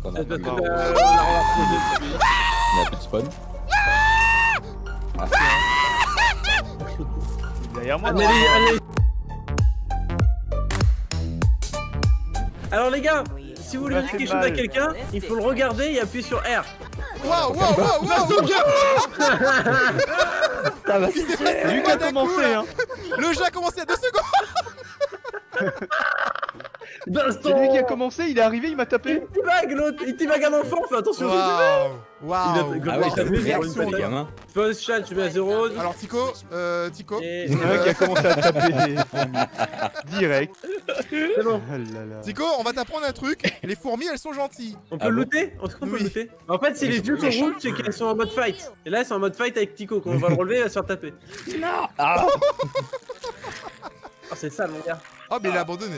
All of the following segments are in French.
qu'on a C'est parce plus. que on a reposé. On a plus de spawn. Derrière moi. Allez, là. allez. Alors les gars, si vous voulez Ça dire fait quelque chose à mal. quelqu'un, il faut le regarder et appuyer sur R. Waouh, waouh, waouh, waouh! C'est lui qui a commencé, hein. Le jeu a commencé il y a 2 secondes! C'est lui qui a commencé, il est arrivé, il m'a tapé. Il t'évague l'autre, il t'évague un enfant, fais attention. Waouh! Waouh! Il a- Ah oui, Waouh, j'avoue, t'as vu, réaction il les a- gamins. First shot, tu mets à 0. Alors Tico, Tico. Et... Il y en a un qui a commencé à taper des fourmis. Direct. C'est bon. Oh là là. Tico, on va t'apprendre un truc. Les fourmis, elles sont gentilles. On peut Ah le bon looter? On peut Oui. le looter. En fait, si les yeux sont rouges, c'est qu'elles sont en mode fight. Et là, elles sont en mode fight avec Tico. Quand on va le relever, elle va se faire taper. Ah, Oh, c'est ça, mon gars. Oh, mais il a abandonné.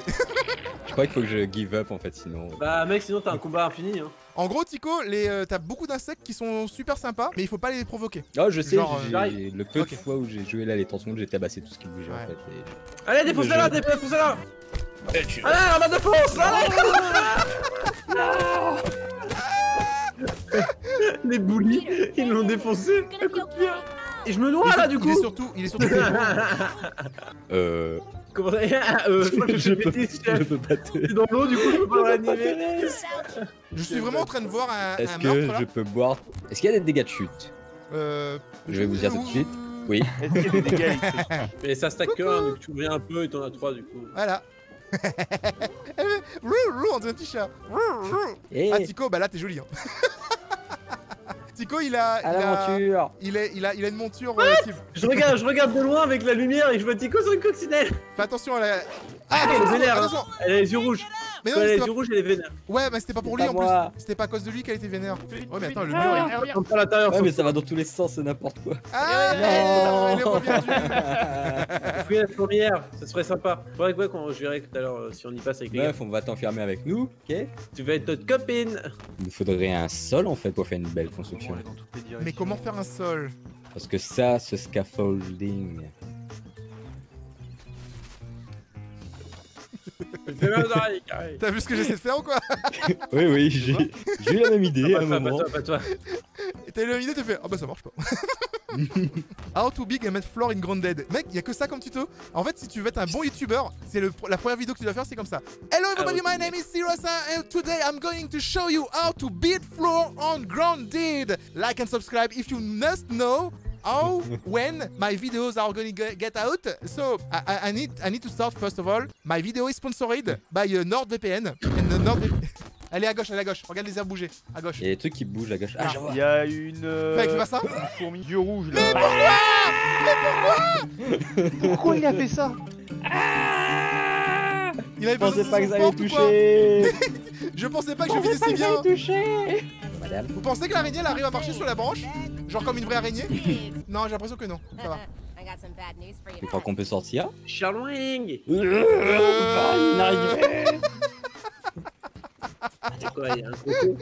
je crois qu'il faut que je give up en fait, sinon. Bah, mec, sinon t'as un combat infini. Hein. En gros, Tico, t'as beaucoup d'insectes qui sont super sympas, mais il faut pas les provoquer. Oh, je sais, Genre, le peu ok. de fois où j'ai joué là les tensions, j'ai tabassé tout ce qui bougeait Ouais. en fait. Et... Allez, défonce-la là, défonce-la là. Allez, on va défonce. Allez. Les bullies, ils l'ont défoncé. Un coup de pied. Et je me noie là, du coup. Il est surtout. Comment ça je crois que je peux, bêtise, je chef. peux pas te... C'est dans l'eau, du coup, je peux pas réanimer. Je suis vraiment en train de voir un Est-ce meurtre que là. je peux boire... Est-ce qu'il y a des dégâts de chute? Je vais vous dire tout de suite. Oui. Est-ce qu'il y a des dégâts électriques? Mais ça stack que 1, donc tu reviens un peu et t'en as 3 du coup. Voilà. On dirait un petit chat. Et Ah Tico, bah là t'es joli. Hein. Tico, il a à l'aventure. une monture. Je regarde de loin avec la lumière et je vois Tico sur une coccinelle. Fais attention à la. Ah, elle est vénère. attention. Elle a les yeux rouges. Mais Quand non, elle a c'était les pas... yeux rouges, elle est vénère. Ouais, mais c'était pas pour C'est lui pas en moi. plus. C'était pas à cause de lui qu'elle était vénère. Ouais, mais attends, le mur. Regarde. Comme ça à l'intérieur. Ouais, mais ça va dans tous les sens, c'est n'importe quoi. Ah, Non. elle est revenue. Fouiller la fourmilière, ça serait sympa. Faudrait que quand je verrai tout à l'heure si on y passe avec les gars. Bref, on va t'enfermer avec nous, ok? Tu vas être notre copine. Il nous faudrait un sol en fait pour faire une belle On construction. va aller dans toutes les directions. Mais comment faire un sol? Parce que ça, ce scaffolding. Fais mal aux oreilles, carré. T'as vu ce que j'essaie de faire ou quoi? Oui, oui, j'ai eu la même idée à un Pas moment. toi, pas toi. Et t'as eu l'idée, t'as fait ah bah ça marche pas. How to big and make floor in grounded. Mec, y a que ça comme tuto. En fait, si tu veux être un bon youtubeur, c'est la première vidéo que tu dois faire, c'est comme ça. Hello everybody, my name is Sirosa and today I'm going to show you how to build floor on grounded. Like and subscribe if you must know how when my videos are going to get out. So I need to start first of all. My video is sponsored by NordVPN. And NordVPN. Elle est à gauche, regarde les airs bouger, à gauche. Il y a des trucs qui bougent à gauche. Ah, je vois. Il y a une. Mec, fais pas ça. Une fourmi yeux rouges là. Mais Pourquoi il a fait ça? Il avait Je pensais besoin pas de que son ça allait porte ou quoi? toucher. Je pensais pas que je visais si bien. toucher. Madame. Vous pensez que l'araignée elle arrive à marcher sur la branche? Genre comme une vraie araignée? Non, j'ai l'impression que non. Ça va. Tu crois qu'on peut sortir? Charloing. C'est quoi, il y a un coco?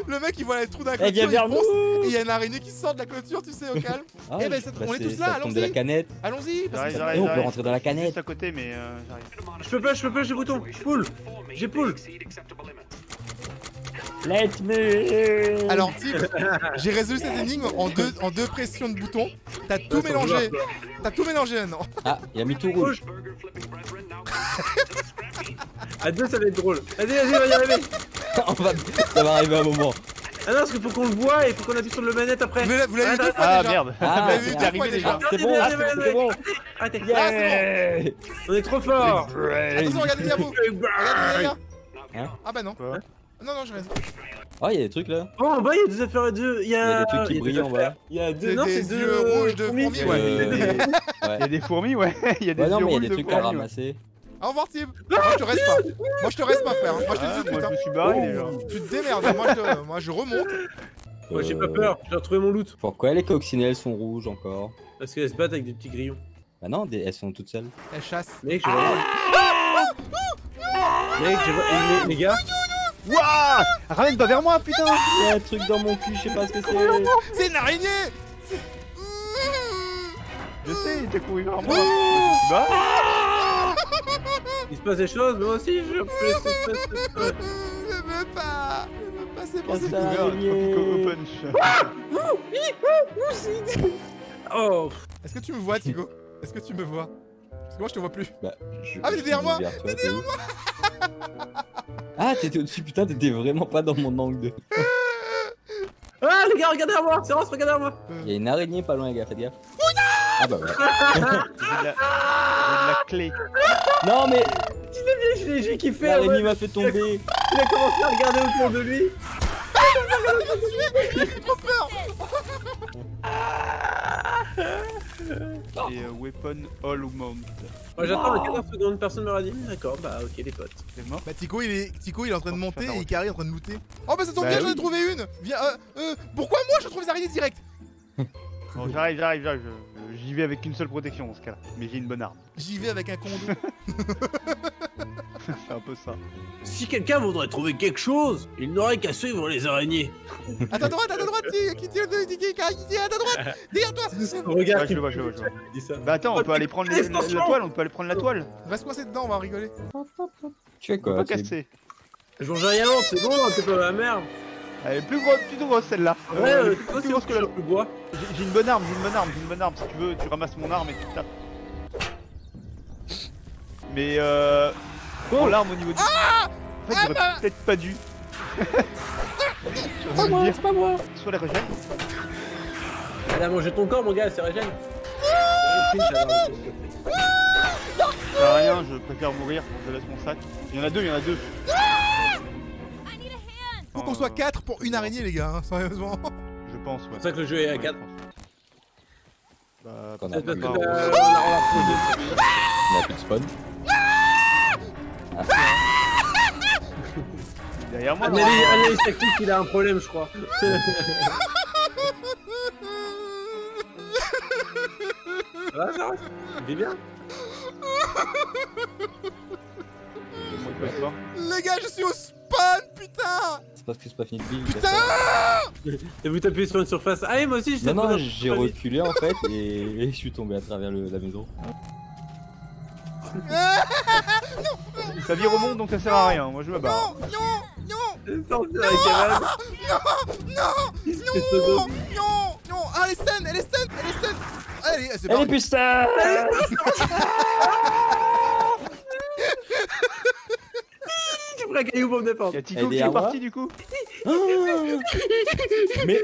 Le mec il voit les trous d'un Eh, clôture, viens il vers fonce, nous. et il y a une araignée qui sort de la clôture, tu sais, au calme. Ah, Eh ben, on est tous là, ça tombe de la allons-y. canette. Allons-y, parce que J'arrive, Et on peut j'arrive. rentrer dans la canette. Juste à côté, mais j'arrive. Je peux pas, j'ai bouton. Poule. J'ai poule. Let me. Alors, Tim, j'ai résolu cette énigme en deux pressions de boutons. T'as tout mélangé. T'as tout mélangé maintenant. Ah, il a mis tout rouge. À deux, ça va être drôle. Vas-y, on va y arriver. Ça va arriver un moment. Ah non, parce qu'il faut qu'on le voit et il faut qu'on appuie sur le manette après. Vous l'avez vu deux fois Ah déjà. merde. Ah, Vous l'avez vu c'est deux arrivé fois déjà. déjà. C'est bon, c'est bon. Arrêtez. Ah, c'est Yeah. On est trop fort. Attention, regardez derrière vous. Regardez derrière. Hein? Ah bah non. Quoi? Non, non, je reste. Oh, il y a des trucs là. Oh, en bas, il y a des affaires à deux. Il y Il y a a des trucs qui brillent en bas. Il y a deux. C'est Non, des c'est deux yeux rouges de fourmis, ouais. Ouais. Il y a des fourmis, ouais. Il y a des Ouais, non, yeux mais il y a rouges des de trucs à fourmis, ouais. ramasser. Au revoir, Tim. Moi, je te reste pas. Moi, je te reste pas, frère. Moi, je te dis Ah, tout de moi suite. je Hein. me suis barré déjà. Tu te démerdes. Moi, je remonte. Moi, j'ai pas peur. J'ai retrouvé mon loot. Pourquoi les coccinelles sont rouges encore? Parce qu'elles se battent avec des petits grillons. Bah non, elles sont toutes seules. Elle chasse. Mec, je vois. Mec, je vois. Les gars. Wouah! Ramène-toi vers moi, putain! Il y a un truc dans mon cul, je sais pas ce que c'est. C'est une araignée. Je sais, il était couru vers moi. Tu vas? Il se passe des choses, moi aussi je peux Je veux pas c'est bon, c'est Tropico Punch. Oh. Est-ce que tu me vois, Tigo? Est-ce que tu me vois? Parce que moi je te vois plus. Bah, Ah, mais t'es derrière moi! T'es derrière moi! Ah, t'étais au-dessus, putain, t'étais vraiment pas dans mon angle de. Ah les gars, regardez à moi! C'est Ross, regardez à moi! Il y a une araignée pas loin, les gars, faites gaffe. Ah bah voilà. J'ai de la clé. Non mais J'ai kiffé! l'araignée Ouais. m'a fait tomber. Il a commencé à regarder autour de lui! J'ai trop peur! Et weapon all mount. Moi j'attends 14 secondes, personne me l'a dit. D'accord, bah ok les potes. C'est mort. Bah Tico il est en train de monter Faire et Ikari est en train de looter. Oh bah ça tombe Bah bien, oui. j'en ai trouvé une! Viens, pourquoi moi je trouve les araignées direct? Bon, j'arrive. J'y vais avec une seule protection dans ce cas-là. Mais j'ai une bonne arme. J'y vais avec un condo. C'est un peu ça. Si quelqu'un voudrait trouver quelque chose, il n'aurait qu'à suivre les araignées. À ta droite, qui tire de Ikari, qui tire à ta droite! Derrière toi! Regarde, Ouais, je le vois. il dit ça. Bah attends, on peut aller prendre la toile, la toile. Reste coincé dedans, on va rigoler. Tu fais On peut quoi? pas casser. Je mange rien, c'est bon, t'es pas ma mère. Elle est plus grosse celle-là. Ouais, plus toi aussi, grosse que la le bois. J'ai une bonne arme. Si tu veux, tu ramasses mon arme et tu tapes. Mais prends l'arme au niveau du. En fait, j'aurais peut-être pas dû. C'est pas moi, c'est pas moi. Soit les rejette. Elle a mangé ton corps, mon gars, elle s'est régène. Ça sert à rien, je préfère mourir. Je laisse mon sac. Il y en a deux. Faut qu'on soit 4 pour une araignée, les gars, hein, sérieusement. Je pense, ouais. C'est pour ça que le jeu est à 4. Bah, Qu'on a Peut-être parce plus- que on a plus de spawn. derrière moi. Analyse tactique, il a un problème, je crois. Ça va, ça va? Il vit bien? Les gars, je suis au spawn, putain! C'est parce que c'est pas fini de vie. Putain! Et vous tapez sur une surface. Ah, oui, moi aussi, je Non, tape non, sur- j'ai reculé en fait et je suis tombé à travers la maison. Sa vie remonte donc ça sert à rien. Moi je me barre. Non! C'est sorti avec Evan. Non! Ah, elle est stun! Allez, c'est Elle est parti! putain! Tu prends un caillou pour me défendre. Y'a Tico Elle est qui est à moi. parti du coup. Mais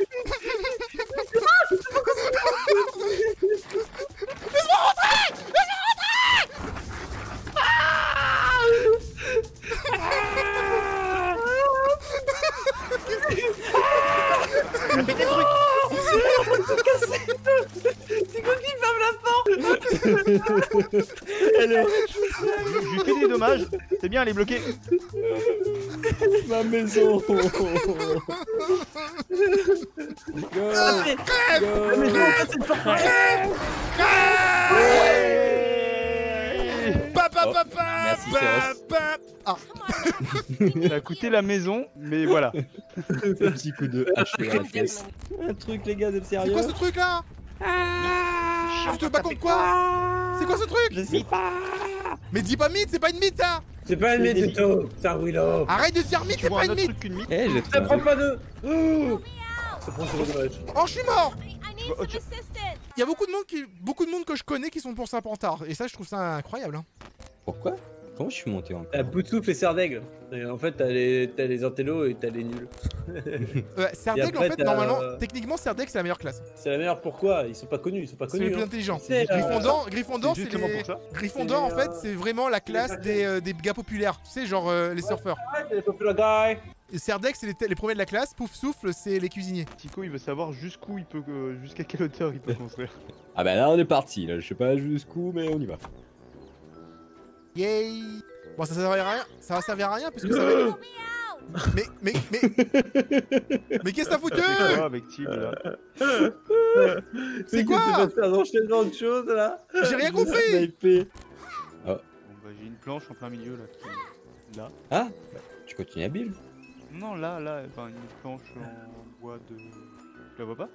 C'est quoi qui ferme la porte? elle est Je lui fais des dommages. C'est bien, elle est bloquée. ma maison! Go! La maison en face, c'est une porte. Merci, Féroce. Ah, Ça a coûté la maison, mais voilà. Un petit coup de hache dans la fesse. Un truc, les gars, vous êtes c'est sérieux? quoi ce truc là? Tu te bats contre quoi? C'est quoi ce truc? Je sais pas! Mais dis pas mythe, c'est pas une mythe ça! C'est pas un mythe du tout. C'est un Willow. Arrête de dire mythe, Tu c'est vois pas un une autre mythe! truc qu'une mythe. Eh, j'ai Ça trouvé un prend truc. pas de. Ça prend sur le dommage. Oh, je suis mort! Ok. Il y a beaucoup de monde que je connais qui sont pour Serpentard, et ça je trouve ça incroyable. Hein. Pourquoi? Comment je suis monté encore? T'as bout de souffle et serre d'aigle. Et en fait, t'as les intellos et t'as les nuls. Serdaigle en après, fait, t'as- normalement, techniquement Serdaigle c'est la meilleure classe. C'est la meilleure, pourquoi? Ils sont pas connus, C'est les plus hein. intelligents. C'est, Gryffondor, C'est c'est justement les... pour ça. Gryffondor en fait c'est vraiment la classe des gars populaires. Tu sais genre les surfeurs. Ouais, c'est les popular guys. Et Serdaigle c'est les premiers de la classe, Pouf Souffle c'est les cuisiniers. Tico il veut savoir jusqu'où il peut, jusqu'à quelle hauteur il peut construire. Ah bah là on est parti, là je sais pas jusqu'où mais on y va. Yay! Bon ça servira à rien, ça va servir à rien parce que ça va... Mais qu'est-ce que t'as foutu? C'est quoi avec Tig là? C'est quoi? Tu vas te faire un enchaînement de choses là. J'ai rien compris! Sniper. Bon bah j'ai une planche en plein milieu là. Là. Ah bah, tu continues à build? Non là, enfin une planche en bois de. Tu la vois pas?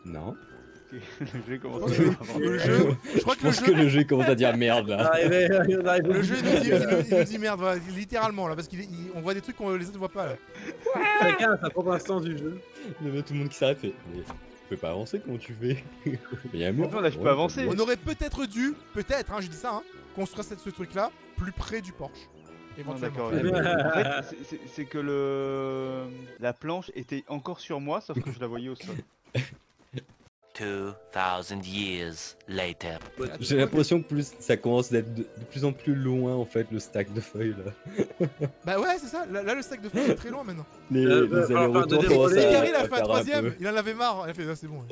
Non. Le jeu commence Je pense que le jeu, je crois que le pense jeu, que le jeu commence à dire merde là. On arrive. le jeu il nous dit merde, voilà, littéralement là, parce qu'on voit des trucs qu'on les autres voient pas là. Chacun a sa propre instance du jeu. Il y a tout le monde qui s'arrête fait. Mais tu peux pas avancer, comment tu fais? Il y a un mur. Enfin, là, je peux avancer. On aurait peut-être dû, peut-être, hein, je dis ça, hein, construire ce truc là plus près du Porsche. Non, Éventuellement. d'accord. En fait, c'est que la planche était encore sur moi, sauf que je la voyais au sol. 2000 years later. J'ai l'impression que plus ça commence d'être de plus en plus loin en fait le stack de feuilles là. Bah ouais, c'est ça, là le sac de feuilles est très loin maintenant. Les allers-retours deuxième commencent volet. Gary il a à fait un faire troisième, peu. il en avait marre, il a fait ah, c'est bon.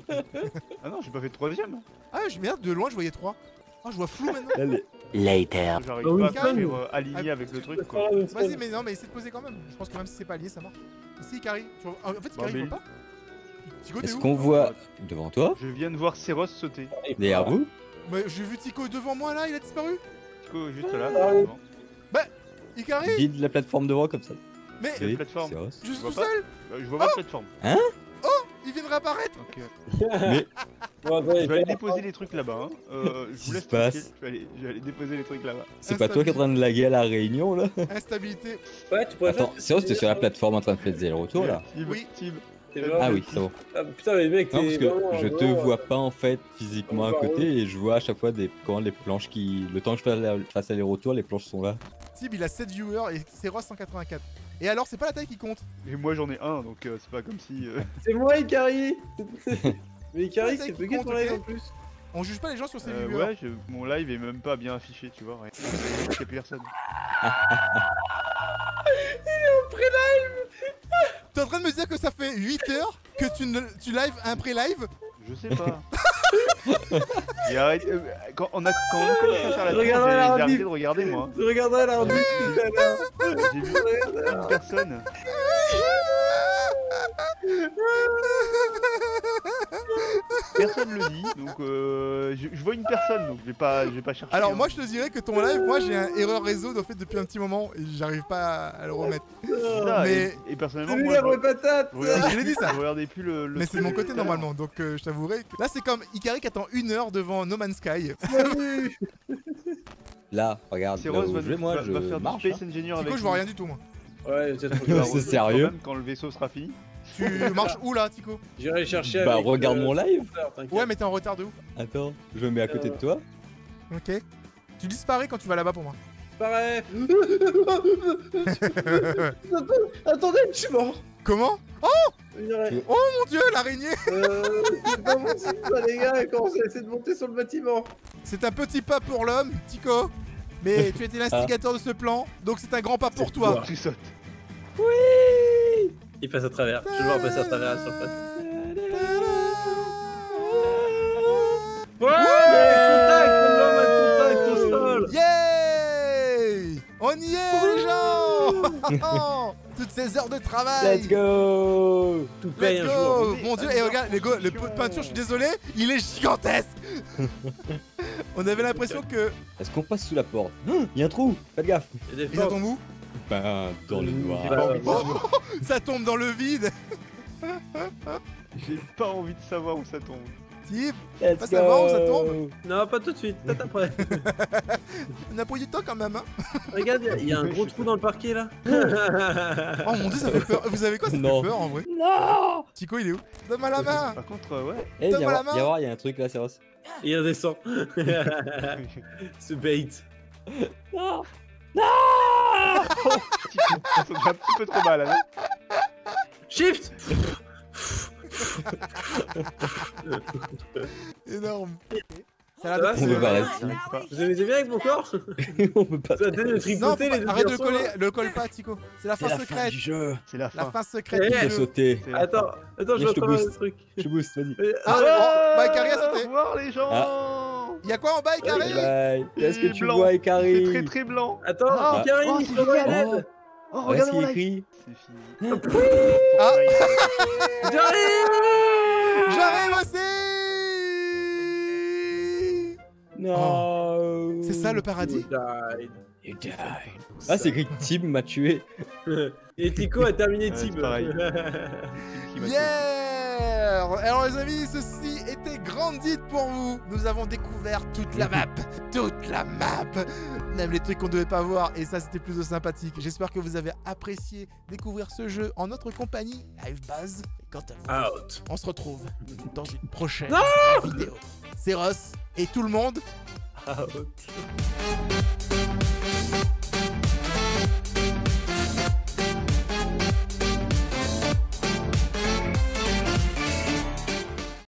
Ah non, j'ai pas fait de troisième. Ah merde, de loin je voyais 3. Ah je vois flou maintenant. Là, les- Later. J'arrive Ah oui, pas à Fun. faire aligné avec le truc quoi. Vas-y mais non mais essaie de poser quand même, je pense que même si c'est pas lié ça marche. Ici Ikari, en fait Ikari mais- il voit pas. Tico t'es Est-ce où? qu'on voit devant toi, Je viens de voir Seros sauter. derrière vous? Mais j'ai vu Tico devant moi là, il a disparu. Tico juste là, Ah oui. devant. Ikari, Vide la plateforme devant comme ça. mais Quelle plateforme c'est Ross. je suis Je vois tout pas. seul, Je vois pas de plateforme. il vient de réapparaître. Ok. Mais Je vais aller déposer les trucs là-bas. Hein. Je Qu'est-ce vous laisse qui se passe tranquille. Je vais aller déposer les trucs là-bas. c'est pas toi qui es en train de laguer à la réunion là? Instabilité. Ouais, tu pourrais Attends, faire- c'est Ross, t'es sur la plateforme en train de faire des allers-retours là? Tim, Oui. Tim. T'es vraiment- Ah oui, c'est bon. Ah, putain, mais mec, Non, t'es parce que vraiment- je te vraiment- vois pas en fait physiquement à Encore côté et je vois à chaque fois quand les planches qui. Le temps que je fasse aller-retour, les planches sont là. Tib il a 7 viewers et c'est Ross 184. Et alors c'est pas la taille qui compte. Et moi j'en ai un, donc c'est pas comme si. C'est moi, Ikari. Mais Ikari, Ouais, c'est qui bugué compte, ton live ok. en plus. On juge pas les gens sur ces viewers. Ouais, mon live est même pas bien affiché, tu vois. Il y a personne. T'es en train de me dire que ça fait 8 heures que tu live un pré-live? Je sais pas. Et arrête, quand on a commencé à faire la Je tour, j'ai regarderai l'arbitre. arrêté de regarder moi. Je regarderai l'arbitre tout à l'heure. J'ai vu une personne. Personne le dit, donc je vois une personne, donc je vais pas chercher. Alors hein. moi je te dirais que ton live, moi j'ai un erreur réseau en fait depuis un petit moment et j'arrive pas à le remettre. C'est ça, mais- et personnellement, C'est lui moi, la vraie patate. je regardais- Je l'ai dit, ça. je regardais plus le Mais c'est de mon côté normalement, donc je t'avouerai que... Là c'est comme Ikari qui attend 1 heure devant No Man's Sky. Salut. Là, regarde, C'est là Rose où va, je vais, moi, va faire du marche. Space Engineer avec Tico je vois rien du tout moi. Ouais, c'est trop Tu vas grave. C'est revenir sérieux quand même quand le vaisseau sera fini. Tu marches où là Tico? J'irai le chercher Bah, avec, regarde mon live. t'inquiète. Ouais mais t'es en retard de ouf. Attends, je me mets à côté de toi. Ok. Tu disparais quand tu vas là-bas pour moi. Pareil. Attendez, je suis mort. Comment? J'irai- Oh mon dieu l'araignée. C'est pas mon signe, ça, les gars, quand on essaie de monter sur le bâtiment. C'est un petit pas pour l'homme, Tico. Mais tu étais l'instigateur de ce plan, donc c'est un grand pas pour toi. Tu sautes. Il passe à travers. Je vais voir passer à travers la surface. Ouais, contact au sol. Yay! On y est les gens. Toutes ces heures de travail. Let's go! Tout paye Let's un go. jour. Mon dieu, et regarde, le pot de peinture, je suis désolé, il est gigantesque. On avait l'impression que... Est-ce qu'on passe sous la porte? Il y a un trou! Faites gaffe! Il y a des Et ça forces. tombe où? Ben, dans le noir. J'ai pas envie de savoir. Ça tombe dans le vide. J'ai pas envie de savoir où ça tombe. Tip, Let's Pas savoir où ça tombe. Non, pas tout de suite, peut-être après. on a pris du temps quand même, hein. Regarde, il y a un gros trou dans le parquet là. Oh mon dieu, ça fait peur. Vous savez quoi, ça Non. fait peur en vrai. Non! Tico, il est où? Donne-moi la main. Par contre, ouais. Eh, Donne-moi la main. viens voir, il y a un truc là, c'est Ross. Il redescend. Ce bait. Non! Ça fait un petit peu trop mal, hein. Shift. Énorme. Ça Ça a va, l'air On c'est- peut pas J'arrive pas. Vous aimez bien avec mon corps? On peut pas. Ça a donné de Non, tripoter les deux arrête de garçons, coller, là. le colle pas, Tico. C'est la C'est fin la fin secrète. du jeu. C'est la La fin. fin secrète Eh, du Je peux jeu. sauter. C'est la Attends, fin. attends, je Viens, je vais te prendre boost. le truc. Je booste, vas-y. Ah, Ah, bah, Ikari a sauté. Au revoir les gens. Y'a quoi en bas, Ikari? Bye. Qu'est-ce que Il est tu blanc. vois, C'est Ikari? très très blanc. Attends, Ah, Ikari, oh, il c'est faut génial. l'aide. Oh, Oh, regarde regarde ce mon qu'il live. écrit. C'est fini. Ah. J'arrive. J'arrive aussi. Non. C'est ça le paradis? You died. Ah, c'est écrit Tim m'a tué. Et Tico a terminé Ouais, Tib. c'est pareil. Qui m'a tué. super. Alors les amis, ceci était Grandit pour vous. Nous avons découvert toute la map. Toute la map. Même les trucs qu'on devait pas voir. Et ça, c'était plutôt sympathique. J'espère que vous avez apprécié découvrir ce jeu en notre compagnie. Live Baz. Et quant à vous, Out. on se retrouve dans une prochaine vidéo. C'est Ross et tout le monde. Out.